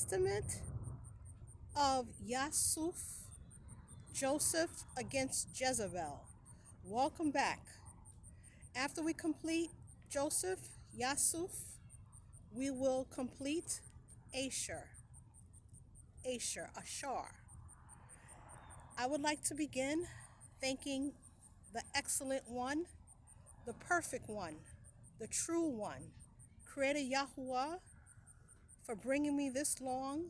testament of Yusaph, Joseph against Jezebel. Welcome back. After we complete Joseph, Yusaph, we will complete Asher, Ashar. I would like to begin thanking the excellent one, the perfect one, the true one, Creator Yahuwah, for bringing me this long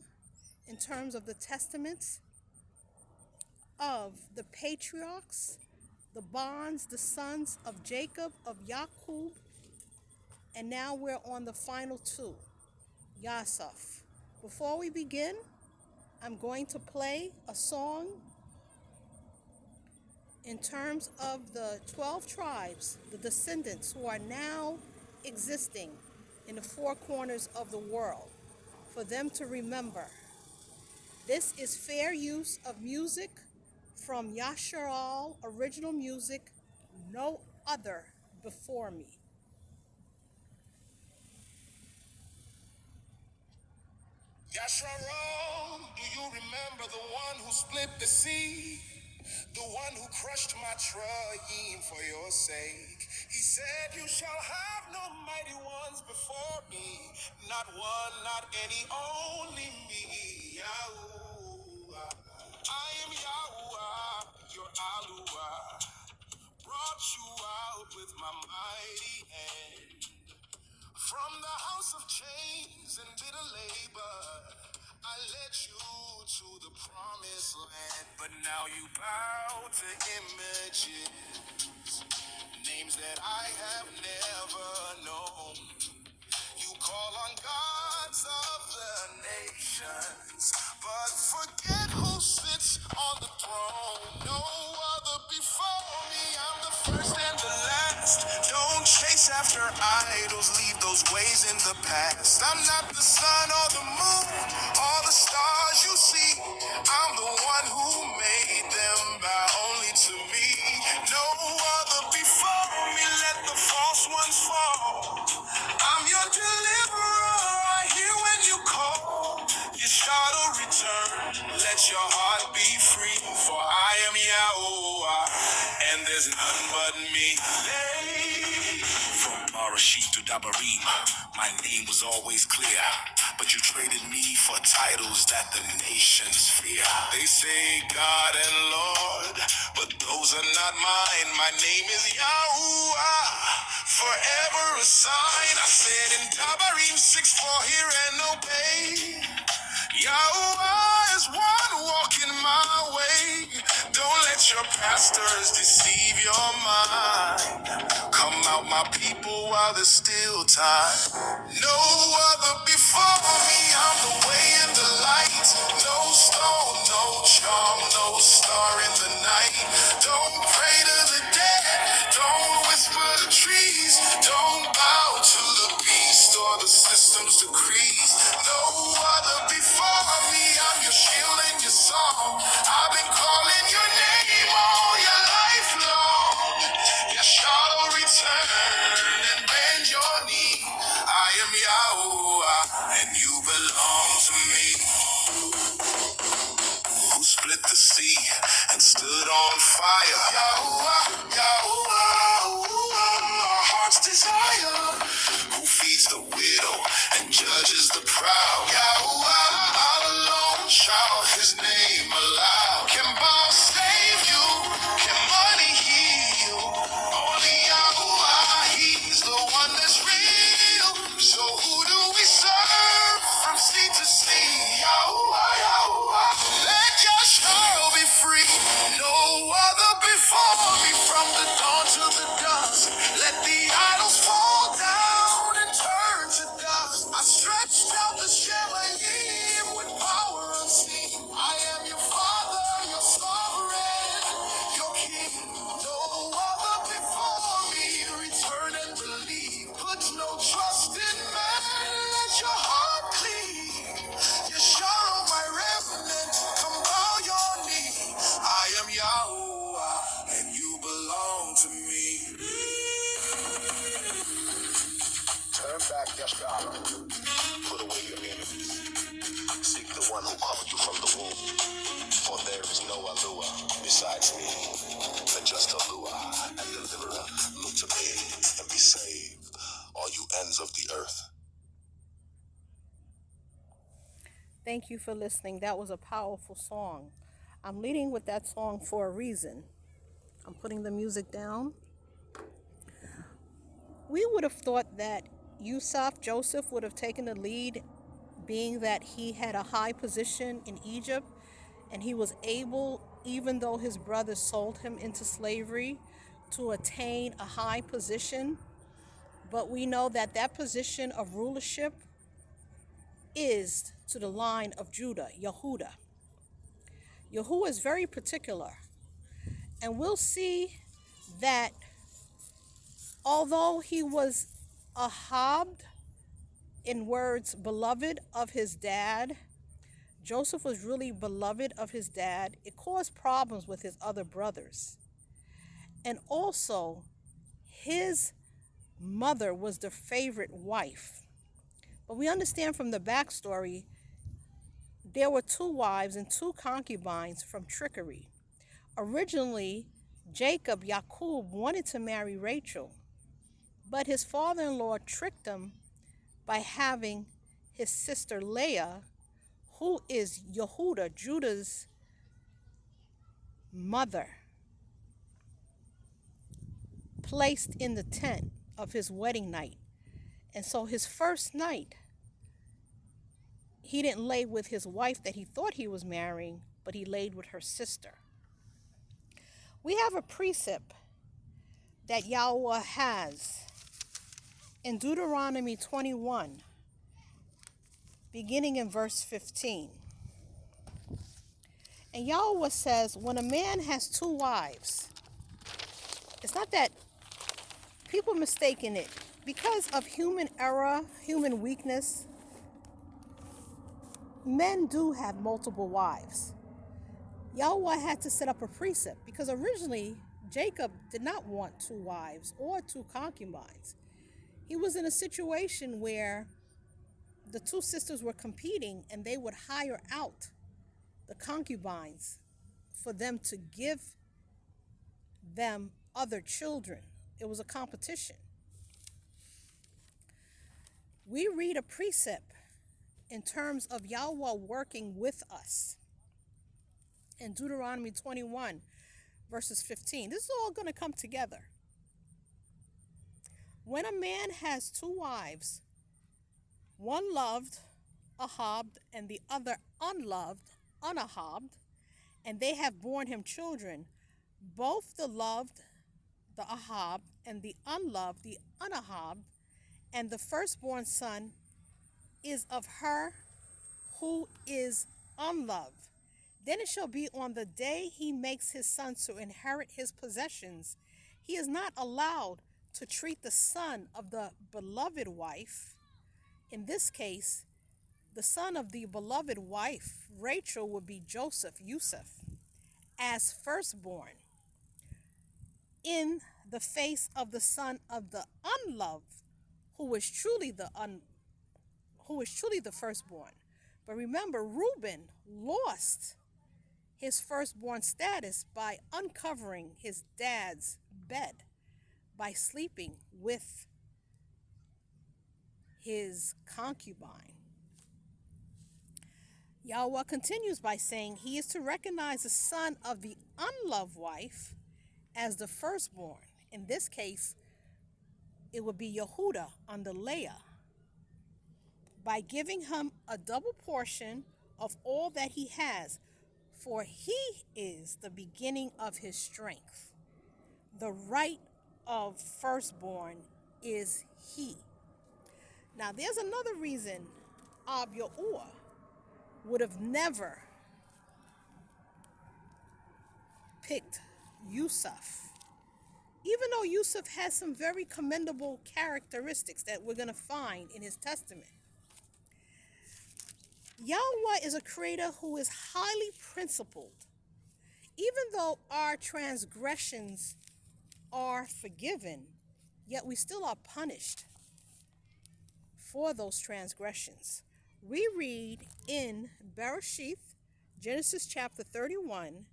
in terms of the testaments of the patriarchs, the bonds, the sons of Jacob, of Yaqub, and now we're on the final two, Yusaph. Before we begin, I'm going to play a song in terms of the 12 tribes, the descendants who are now existing in the four corners of the world, for them to remember. This is fair use of music from Yasharal, original music, no other before me. Yasharal, do you remember the one who split the sea? The one who crushed my Troyim for your sake. He said, you shall have no mighty ones before me. Not one, not any, only me. Yahuwah. I am Yahuwah, your Aluah. Brought you out with my mighty hand. From the house of chains and bitter labor, I led you to the promised land. But now you bow to images, names that I have never known. You call on gods of the nations, but forget who sits on the throne. No other before me, I'm the first and the last. Don't chase after idols, leave those ways in the past. I'm not the sun or the moon, all the stars you see. I'm the one who made them bow only to me. No other before me, let the false ones fall. I'm your deliverer, I hear when you call. Your shadow return, let your heart be free. For I am Yahweh, and there's none but me. Hey. From Barashit to Dabarim, my name was always clear. But you traded me for titles that the nations fear. They say God and Lord, but those are not mine. My name is Yahuwah, forever a sign. I said in Dabarim 6:4, hear and obey. Yahuwah is one walking my way. Don't let your pastors deceive your mind. Come out, my people, while there's still time. No other before me, I'm the way and the light. No stone, no charm, no star in the night. Don't pray to the dead, don't whisper to trees. Don't bow to the beast or the system's decrees. No other before me, I'm your shield and your song. I've been calling your name all your life long. Your shadow return and bend your knee. I am Yahweh, and you belong to me. Who split the sea and stood on fire? Yahweh, Yahweh, our heart's desire. Who feeds the widow and judges the proud? Yahweh, all alone shout his name aloud. Can bombs save you? Can money heal? Only Yahweh, he's the one that's real. So who do we serve from sea to sea? Yahweh, Yahweh, let your soul be free. No other before me, from the dawn to the dusk. Let the idols fall down and turn to dust. I stretched out the Shemayim with power unseen. I am your father, your sovereign, your king. No other before me, return and believe. Put no trust in man, let your heart cleave. Yeshua, my remnant, come bow your knee. I am Yahweh, and you belong to me. Turn back, Yeshua. Lua besides me, but just a Lua and deliverer. Look to me and be saved, all you ends of the earth. Thank you for listening. That was a powerful song. I'm leading with that song for a reason. I'm putting the music down. We would have thought that Yusaph, Joseph, would have taken the lead, being that he had a high position in Egypt and he was able, even though his brothers sold him into slavery, to attain a high position. But we know that that position of rulership is to the line of Judah, Yehuda. Yahuwah is very particular. And we'll see that although he was Ahab, in words, beloved of his dad, Joseph was really beloved of his dad. It caused problems with his other brothers. And also, his mother was the favorite wife. But we understand from the backstory, there were two wives and two concubines from trickery. Originally, Jacob, Yaakov, wanted to marry Rachel, but his father-in-law tricked him by having his sister Leah, who is Yehuda, Judah's mother, placed in the tent of his wedding night. And so his first night, he didn't lay with his wife that he thought he was marrying, but he laid with her sister. We have a precept that Yahweh has in Deuteronomy 21, beginning in verse 15. And Yahweh says, when a man has two wives, it's not that people mistaken it. Because of human error, human weakness, men do have multiple wives. Yahweh had to set up a precept because originally Jacob did not want two wives or two concubines. He was in a situation where the two sisters were competing and they would hire out the concubines for them to give them other children. It was a competition. We read a precept in terms of Yahweh working with us in Deuteronomy 21, verses 15. This is all going to come together. When a man has two wives, one loved, Ahab, and the other unloved, Unahab, and they have borne him children, both the loved, the Ahab, and the unloved, the Unahab, and the firstborn son is of her who is unloved. Then it shall be on the day he makes his son to inherit his possessions, he is not allowed to treat the son of the beloved wife. In this case, the son of the beloved wife, Rachel, would be Joseph, Yusaph, as firstborn in the face of the son of the unloved, who is truly the firstborn. But remember, Reuben lost his firstborn status by uncovering his dad's bed, by sleeping with his concubine. Yahweh continues by saying he is to recognize the son of the unloved wife as the firstborn. In this case, it would be Yehuda under Leah, by giving him a double portion of all that he has, for he is the beginning of his strength. The right of firstborn is he. Now, there's another reason Ab Yahuwah would have never picked Yusaph, even though Yusaph has some very commendable characteristics that we're going to find in his testament. Yahweh is a creator who is highly principled. Even though our transgressions are forgiven, yet we still are punished for those transgressions. We read in Bereshith, Genesis chapter 31,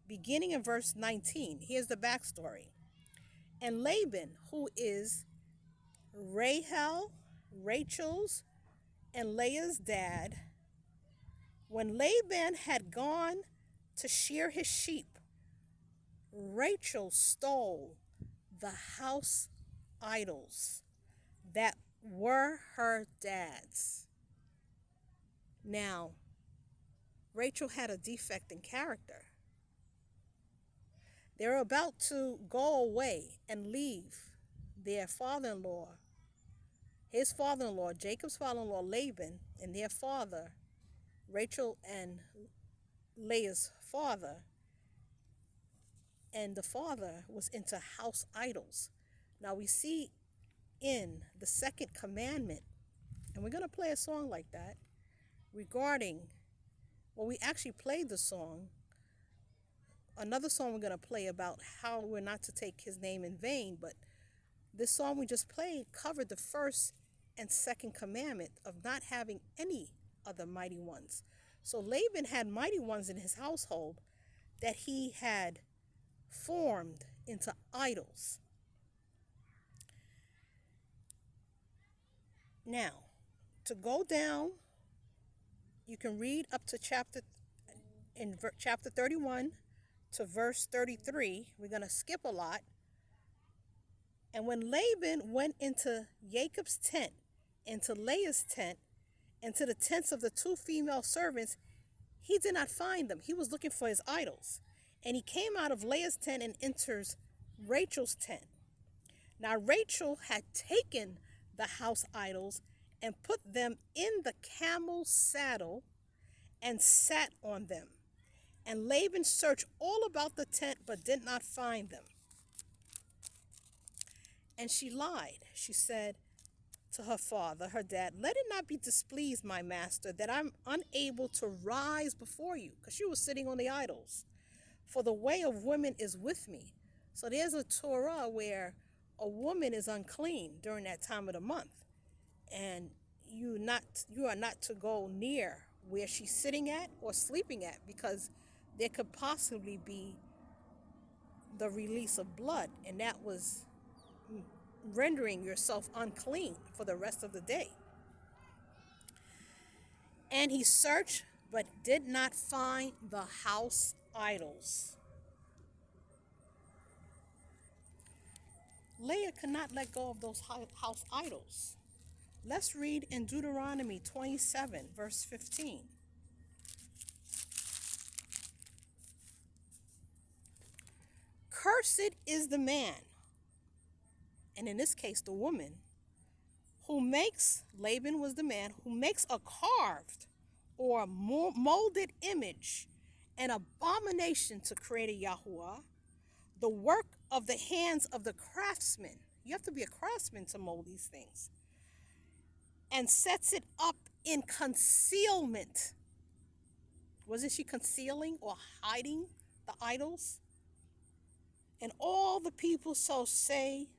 beginning in verse 19. Here's the backstory. And Laban, who is Rahel, Rachel's, and Leah's dad, when Laban had gone to shear his sheep, Rachel stole the house idols that were her dad's. Now, Rachel had a defect in character. They were about to go away and leave their father-in-law, his father-in-law, Jacob's father-in-law, Laban, and their father, Rachel and Leah's father, and the father was into house idols. Now we see in the second commandment, and we're going to play a song like that regarding, well, we actually played the song, another song we're going to play about how we're not to take his name in vain, but this song we just played covered the first and second commandment of not having any other mighty ones. So Laban had mighty ones in his household that he had formed into idols. Now, to go down, you can read up to chapter 31 to verse 33. We're going to skip a lot. And when Laban went into Jacob's tent, into Leah's tent, and to the tents of the two female servants, he did not find them. He was looking for his idols. And he came out of Leah's tent and enters Rachel's tent. Now Rachel had taken the house idols and put them in the camel's saddle and sat on them. And Laban searched all about the tent but did not find them. And she lied. She said to her father, her dad, "Let it not be displeased, my master, that I'm unable to rise before you," because she was sitting on the idols. "For the way of women is with me." So there's a Torah where a woman is unclean during that time of the month, and you are not to go near where she's sitting at or sleeping at, because there could possibly be the release of blood, and that was rendering yourself unclean for the rest of the day. And he searched but did not find the house idols. Leah could not let go of those house idols. Let's read in Deuteronomy 27, verse 15. "Cursed is the man," and in this case the woman, "who makes," Laban was the man, "who makes a carved or molded image, an abomination to create a Yahuwah, the work of the hands of the craftsman." You have to be a craftsman to mold these things. "And sets it up in concealment." Wasn't she concealing or hiding the idols? "And all the people shall say,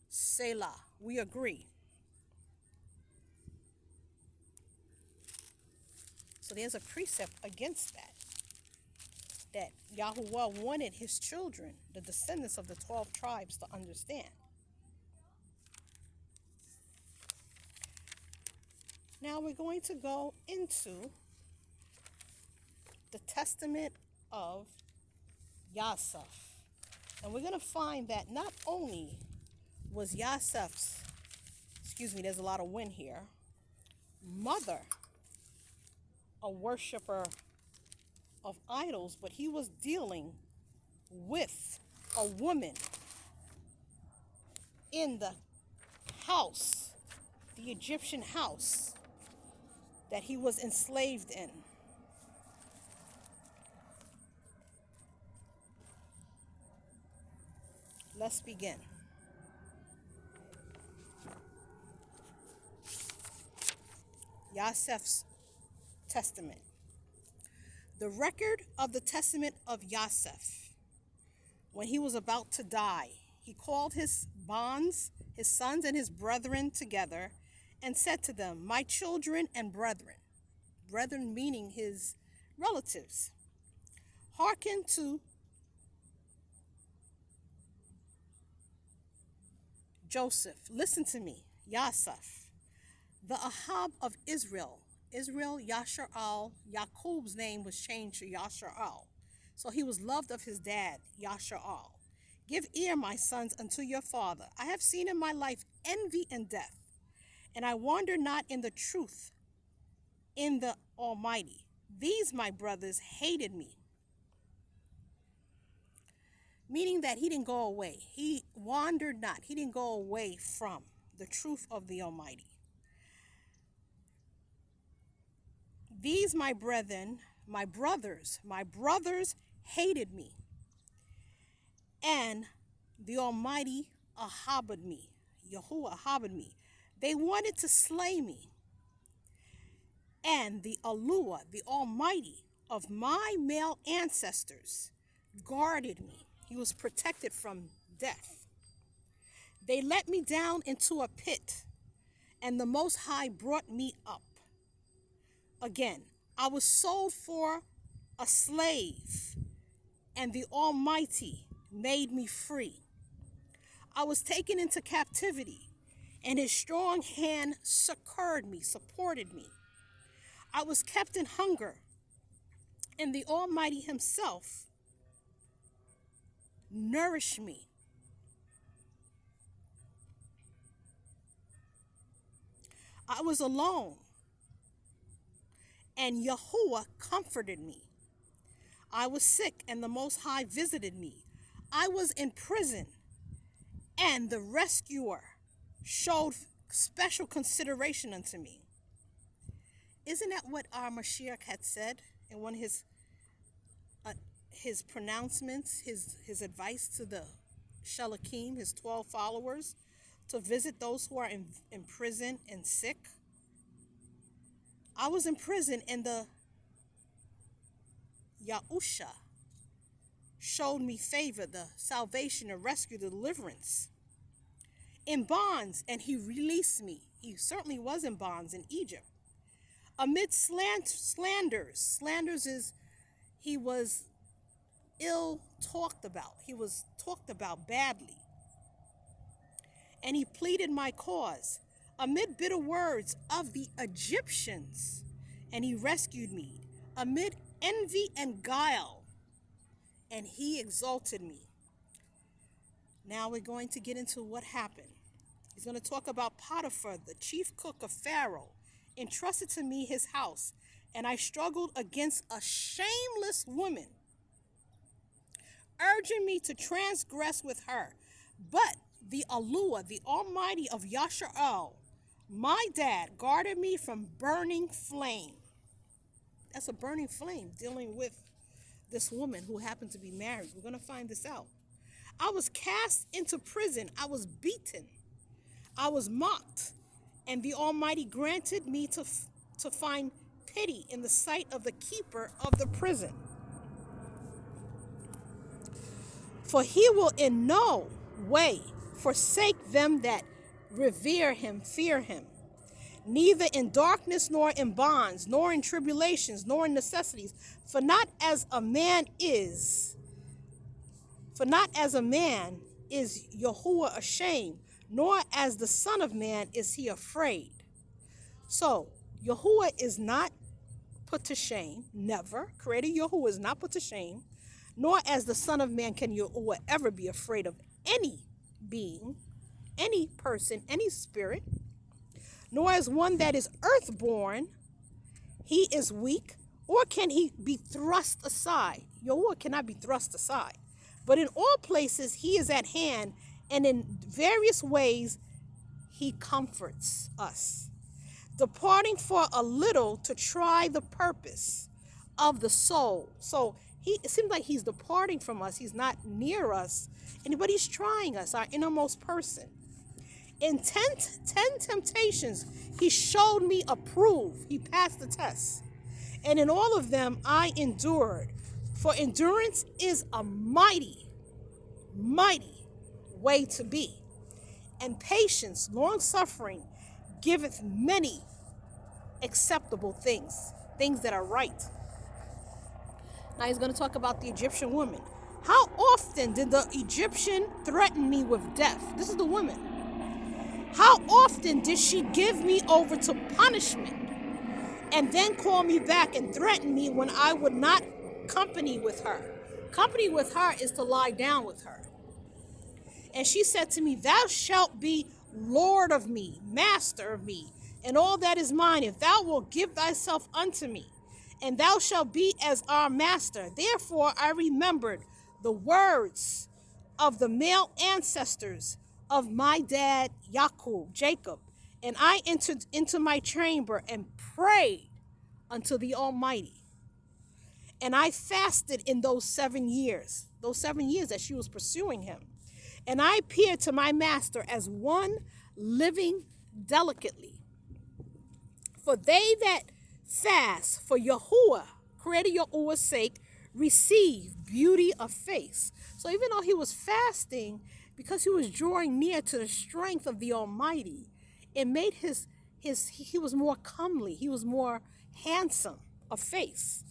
Selah." We agree. So there's a precept against that Yahuwah wanted his children, the descendants of the 12 tribes, to understand. Now we're going to go into the testament of Yusaph. And we're going to find that not only was Yusaph's, there's a lot of wind here, mother a worshiper of idols, but he was dealing with a woman in the house, the Egyptian house that he was enslaved in. Let's begin. Yusaph's testament. The record of the testament of Yusaph. When he was about to die, he called his bonds, his sons and his brethren together, and said to them, "My children and brethren," brethren meaning his relatives, "hearken to Joseph, listen to me, Yusaph, the Ahab of Israel. Israel, Yasharal, Yaqub's name was changed to Yasharal. So he was loved of his dad, Yasharal. Give ear, my sons, unto your father. I have seen in my life envy and death, and I wander not in the truth in the Almighty. These, my brothers, hated me, meaning that he didn't go away. He wandered not. He didn't go away from the truth of the Almighty. These, my brethren, my brothers hated me, and the Almighty Ahabad me, Yahuwah Ahabad me. They wanted to slay me, and the Alua, the Almighty of my male ancestors, guarded me. He was protected from death. They let me down into a pit, and the Most High brought me up. Again, I was sold for a slave, and the Almighty made me free. I was taken into captivity, and his strong hand succored me, supported me. I was kept in hunger, and the Almighty himself nourished me. I was alone, and Yahuwah comforted me. I was sick, and the Most High visited me. I was in prison, and the rescuer showed special consideration unto me. Isn't that what our Mashiach had said in one of his pronouncements, his advice to the Shalakim, his 12 followers, to visit those who are in prison and sick? I was in prison, and the Yahusha showed me favor, the salvation, the rescue, the deliverance. In bonds, and he released me. He certainly was in bonds in Egypt. Amid slanders is he was ill talked about. He was talked about badly. And he pleaded my cause amid bitter words of the Egyptians, and he rescued me amid envy and guile, and he exalted me. Now we're going to get into what happened. He's going to talk about Potiphar, the chief cook of Pharaoh, entrusted to me his house, and I struggled against a shameless woman, urging me to transgress with her. But the Alua, the Almighty of Yasharal, my dad, guarded me from burning flame. That's a burning flame, dealing with this woman who happened to be married. We're going to find this out. I was cast into prison. I was beaten. I was mocked. And the Almighty granted me to find pity in the sight of the keeper of the prison. For he will in no way forsake them that revere him, fear him. Neither in darkness, nor in bonds, nor in tribulations, nor in necessities. For not as a man is Yahuwah ashamed, nor as the Son of Man is he afraid. So, Yahuwah is not put to shame, never. Creator Yahuwah is not put to shame, nor as the Son of Man can Yahuwah ever be afraid of any being, any person, any spirit, nor as one that is earthborn, he is weak, or can he be thrust aside. Yahuwah cannot be thrust aside. But in all places he is at hand, and in various ways he comforts us, departing for a little to try the purpose of the soul. So it seems like he's departing from us. He's not near us, but he's trying us, our innermost person. In 10 temptations, he showed me approved. He passed the test. And in all of them, I endured. For endurance is a mighty, mighty way to be. And patience, long suffering, giveth many acceptable things, things that are right. Now he's going to talk about the Egyptian woman. How often did the Egyptian threaten me with death? This is the woman. How often did she give me over to punishment and then call me back and threaten me when I would not company with her? Company with her is to lie down with her. And she said to me, thou shalt be Lord of me, master of me, and all that is mine, if thou wilt give thyself unto me, and thou shalt be as our master. Therefore I remembered the words of the male ancestors of my dad, Jacob, and I entered into my chamber and prayed unto the Almighty. And I fasted in those 7 years that she was pursuing him. And I appeared to my master as one living delicately. For they that fast for Yahuwah, creator Yahuwah's sake, receive beauty of face. So even though he was fasting, because he was drawing near to the strength of the Almighty, it made he was more comely, he was more handsome of face.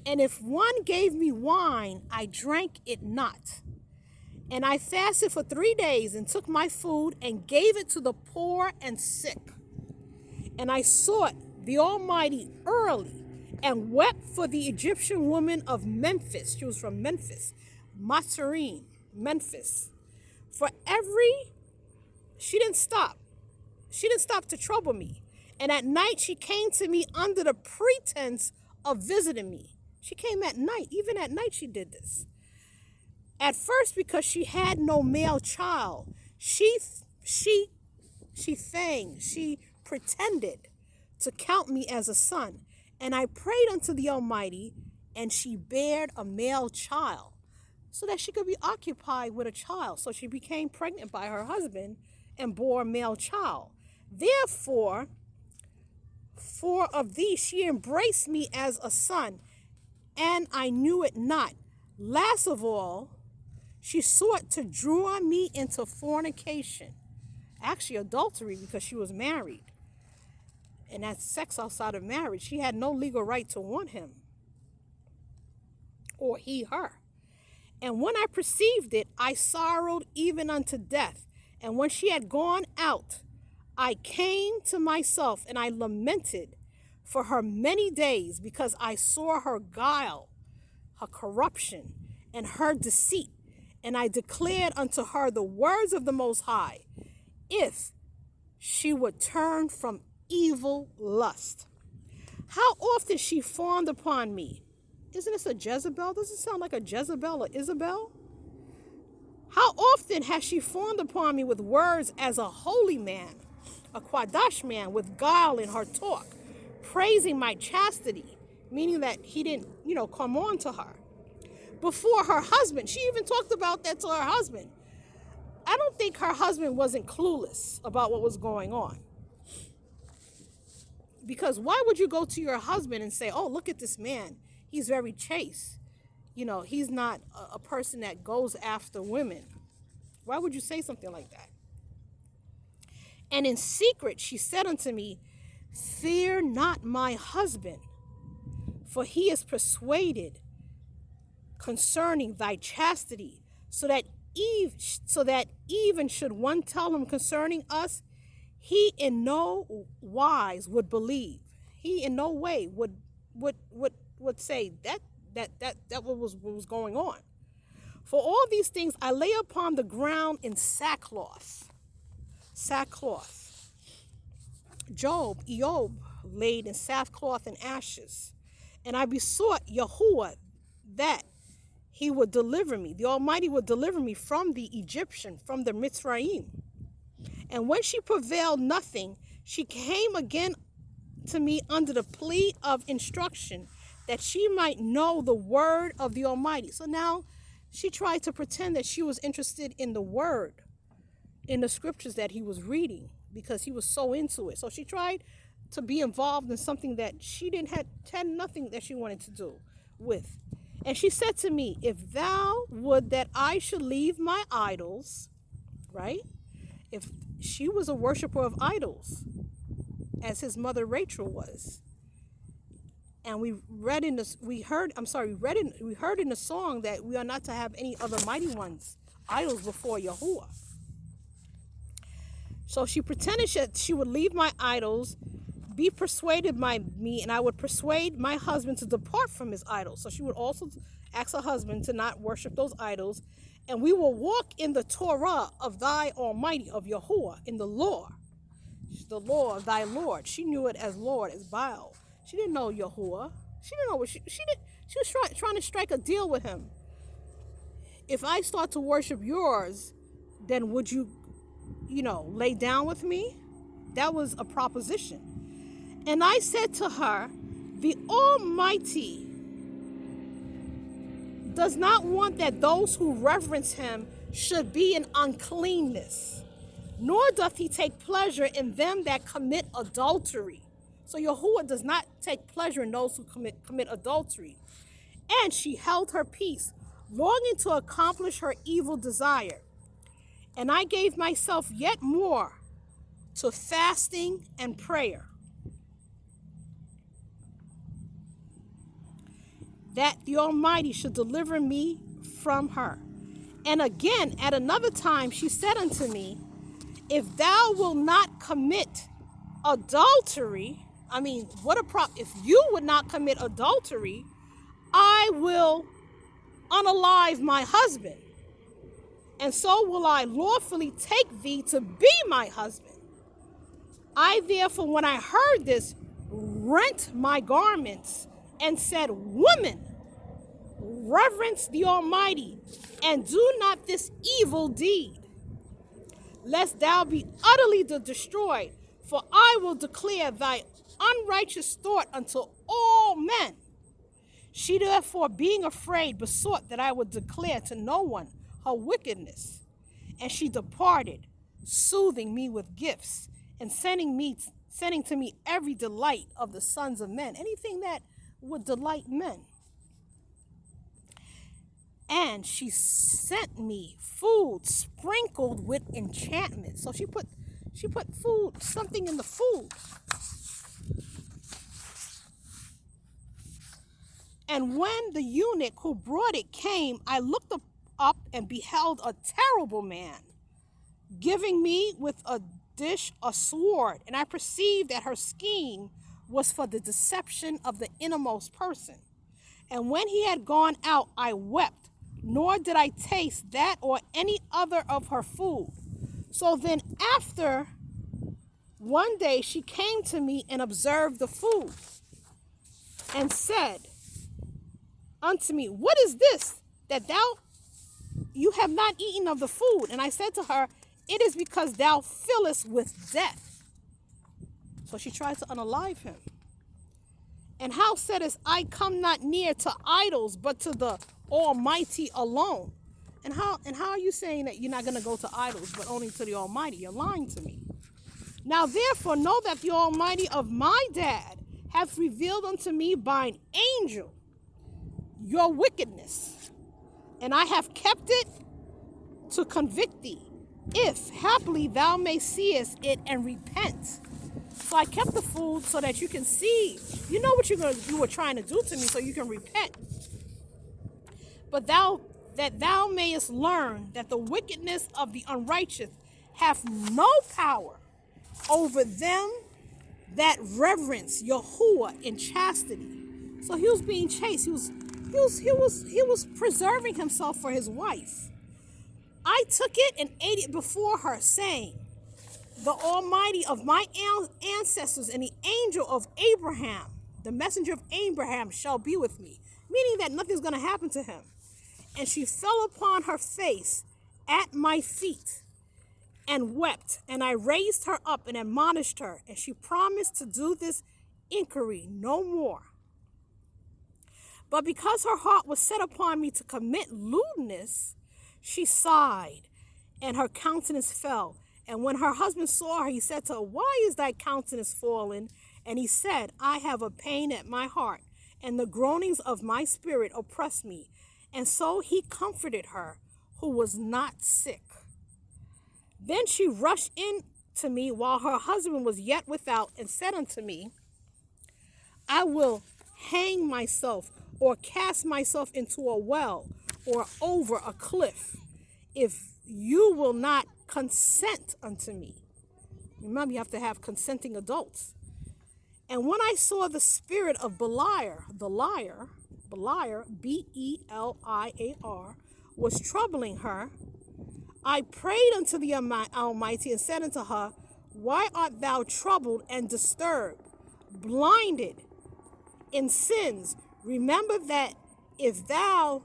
And if one gave me wine, I drank it not. And I fasted for 3 days and took my food and gave it to the poor and sick. And I sought the Almighty early and wept for the Egyptian woman of Memphis. She was from Memphis, Matsarim, Memphis. She didn't stop. She didn't stop to trouble me. And at night she came to me under the pretense of visiting me. She came at night. Even at night she did this. At first, because she had no male child, she pretended to count me as a son. And I prayed unto the Almighty, and she bared a male child so that she could be occupied with a child. So she became pregnant by her husband and bore a male child. Therefore, for of these she embraced me as a son, and I knew it not. Last of all, she sought to draw me into fornication, actually adultery, because she was married. And that's sex outside of marriage. She had no legal right to want him, or he her. And when I perceived it, I sorrowed even unto death. And when she had gone out, I came to myself, and I lamented for her many days, because I saw her guile, her corruption, and her deceit. And I declared unto her the words of the Most High, if she would turn from evil lust. How often she fawned upon me. Isn't this a Jezebel? Does it sound like a Jezebel or Isabel? How often has she fawned upon me with words as a holy man, a Quadash man, with guile in her talk, praising my chastity, meaning that he didn't, come on to her. Before her husband, she even talked about that to her husband. I don't think her husband wasn't clueless about what was going on. Because why would you go to your husband and say, oh, look at this man. He's very chaste. He's not a person that goes after women. Why would you say something like that? And in secret, she said unto me, fear not my husband, for he is persuaded concerning thy chastity, so that even should one tell him concerning us, he in no wise would believe. He in no way would say that what was going on. For all these things I lay upon the ground in sackcloth. Eob laid in sackcloth and ashes. And I besought Yahuwah that he would deliver me, the Almighty would deliver me from the Egyptian, from the Mitzrayim. And when she prevailed nothing, she came again to me under the plea of instruction, that she might know the word of the Almighty. So now she tried to pretend that she was interested in the word, in the scriptures that he was reading, because he was so into it. So she tried to be involved in something that she had nothing that she wanted to do with. And she said to me, if thou would that I should leave my idols, right? If she was a worshiper of idols, as his mother Rachel was. And we heard in the song that we are not to have any other mighty ones, idols before Yahuwah. So she pretended she would leave my idols, be persuaded by me, and I would persuade my husband to depart from his idols. So she would also ask her husband to not worship those idols, and we will walk in the Torah of thy Almighty, of Yahuwah, in the law of thy Lord. She knew it as Lord, as Baal. She didn't know Yahuwah. She didn't know what she did. She was trying to strike a deal with him. If I start to worship yours, then would you, lay down with me? That was a proposition. And I said to her, the Almighty does not want that those who reverence him should be in uncleanness, nor doth he take pleasure in them that commit adultery. So Yahuwah does not take pleasure in those who commit adultery. And she held her peace, longing to accomplish her evil desire. And I gave myself yet more to fasting and prayer, that the Almighty should deliver me from her. And again, at another time, she said unto me, if thou wilt not commit adultery, if you would not commit adultery, I will unalive my husband, and so will I lawfully take thee to be my husband. I therefore, when I heard this, rent my garments and said, woman, reverence the Almighty, and do not this evil deed, lest thou be utterly destroyed, for I will declare thy unrighteous thought unto all men. She therefore, being afraid, besought that I would declare to no one her wickedness. And she departed, soothing me with gifts, and sending to me every delight of the sons of men, anything that would delight men. And she sent me food sprinkled with enchantment. So she put food, something in the food. And when the eunuch who brought it came, I looked up and beheld a terrible man, giving me with a dish a sword. And I perceived that her scheme was for the deception of the innermost person. And when he had gone out, I wept, nor did I taste that or any other of her food. So then after one day she came to me and observed the food, and said unto me, what is this that you have not eaten of the food? And I said to her, it is because thou fillest with death. So she tried to unalive him. And how saidest, I come not near to idols, but to the Almighty alone? And how are you saying that you're not going to go to idols, but only to the Almighty? You're lying to me. Now therefore know that the Almighty of my dad hath revealed unto me by an angel your wickedness, and I have kept it to convict thee, if haply thou may seest it and repent. So I kept the food so that you can see, you know what you were trying to do to me, so you can repent. But that thou mayest learn that the wickedness of the unrighteous hath no power over them that reverence Yahuwah in chastity. So he was being chaste. He was preserving himself for his wife. I took it and ate it before her, saying, the Almighty of my ancestors and the angel of Abraham, the messenger of Abraham, shall be with me. Meaning that nothing's going to happen to him. And she fell upon her face at my feet and wept. And I raised her up and admonished her. And she promised to do this inquiry no more. But because her heart was set upon me to commit lewdness, she sighed, and her countenance fell. And when her husband saw her, he said to her, why is thy countenance fallen? And he said, I have a pain at my heart, and the groanings of my spirit oppress me. And so he comforted her, who was not sick. Then she rushed in to me while her husband was yet without, and said unto me, I will hang myself, or cast myself into a well, or over a cliff, if you will not consent unto me. Remember, you have to have consenting adults. And when I saw the spirit of Beliar, Beliar, was troubling her, I prayed unto the Almighty and said unto her, why art thou troubled and disturbed, blinded in sins? Remember that if thou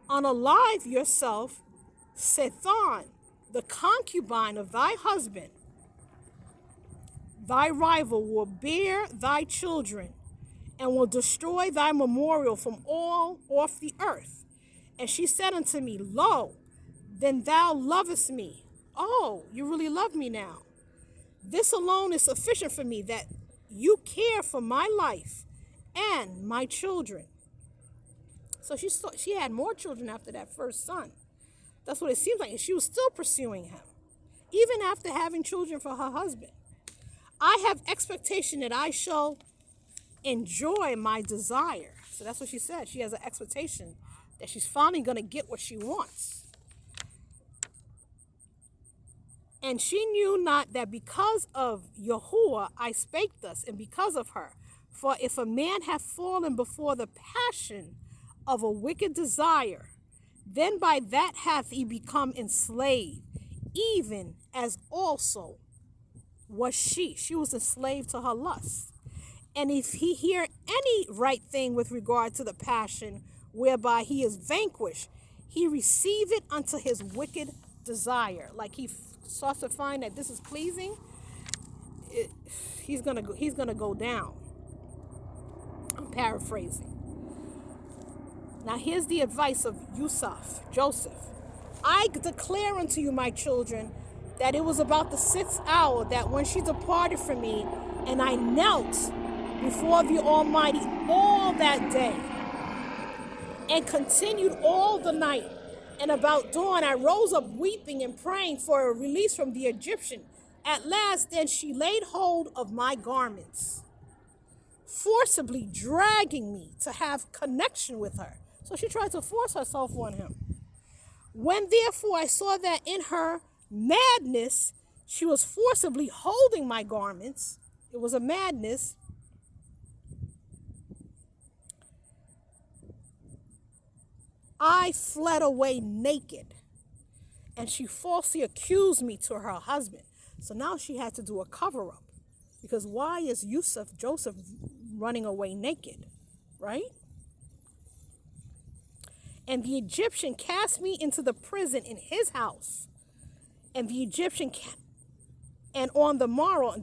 unalive yourself, Satan, the concubine of thy husband, thy rival, will bear thy children and will destroy thy memorial from all off the earth. And she said unto me, lo, then thou lovest me. Oh, you really love me now. This alone is sufficient for me, that you care for my life and my children. So she had more children after that first son. That's what it seems like. And she was still pursuing him, even after having children for her husband. I have expectation that I shall enjoy my desire. So that's what she said. She has an expectation that she's finally going to get what she wants. And she knew not that because of Yahuwah I spake thus, and because of her. For if a man have fallen before the passion of a wicked desire, then by that hath he become enslaved, even as also was she. She was enslaved to her lust. And if he hear any right thing with regard to the passion whereby he is vanquished, he receive it unto his wicked desire. Like he starts to find that this is pleasing, he's gonna go down. I'm paraphrasing. Now here's the advice of Yusaph, Joseph. I declare unto you, my children, that it was about the 6th hour that when she departed from me, and I knelt before the Almighty all that day, and continued all the night. And about dawn I rose up weeping and praying for a release from the Egyptian. At last then she laid hold of my garments, forcibly dragging me to have connection with her. So she tried to force herself on him. When therefore I saw that in her madness she was forcibly holding my garments, it was a madness, I fled away naked, and she falsely accused me to her husband. So now she had to do a cover-up, because why is Joseph running away naked, right? And the Egyptian cast me into the prison in his house, and the Egyptian and on the morrow,